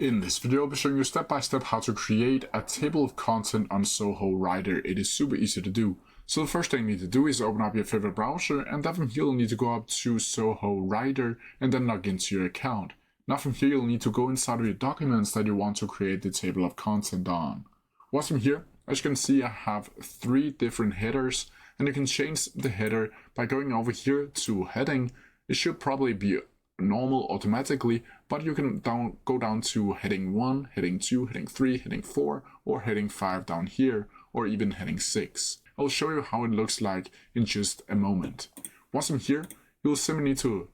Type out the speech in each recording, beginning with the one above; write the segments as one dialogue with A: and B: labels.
A: In this video, I'll be showing you step by step how to create a table of content on Zoho Writer. It is super easy to do. So the first thing you need to do is open up your favorite browser, and then from here you'll need to go up to Zoho Writer and then log into your account. Now from here you'll need to go inside of your documents that you want to create the table of content on. Once from here, as you can see, I have 3 different headers, and you can change the header by going over here to heading. It should probably be normal automatically, but you can go down to heading 1, heading 2, heading 3, heading 4, or heading 5 down here, or even heading 6. I'll show you how it looks like in just a moment. Once from here, you'll simply need to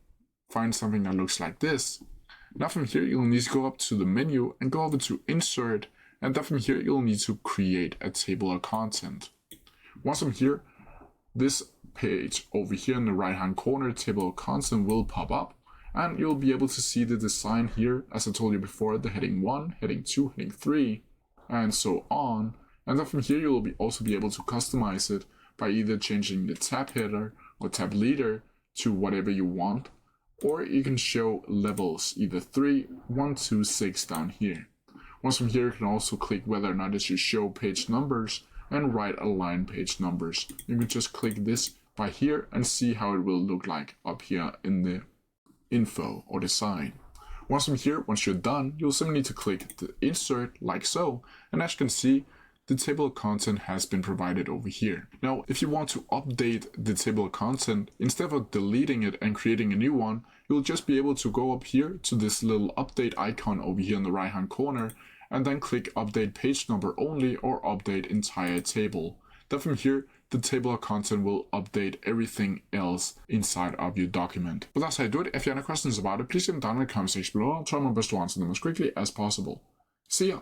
A: find something that looks like this. Now from here, you'll need to go up to the menu and go over to Insert, and then from here, you'll need to create a table of content. Once from here, this page over here in the right hand corner, table of content, will pop up. And you'll be able to see the design here, as I told you before, the heading 1, heading 2, heading 3, and so on. And then from here, you'll also be able to customize it by either changing the tab header or tab leader to whatever you want, or you can show levels, either 3, 1, 2, 6 down here. Once from here, you can also click whether or not it should show page numbers and right align page numbers. You can just click this by here and see how it will look like up here in the info or design. Once from here, once you're done, you'll simply need to click the insert like so, and as you can see, the table of content has been provided over here. Now, if you want to update the table of content, instead of deleting it and creating a new one, you'll just be able to go up here to this little update icon over here in the right hand corner, and then click update page number only or update entire table. Then from here, the table of content will update everything else inside of your document. But that's how I do it. If you have any questions about it, please leave them down in the comment section below. I'll try my best to answer them as quickly as possible. See ya!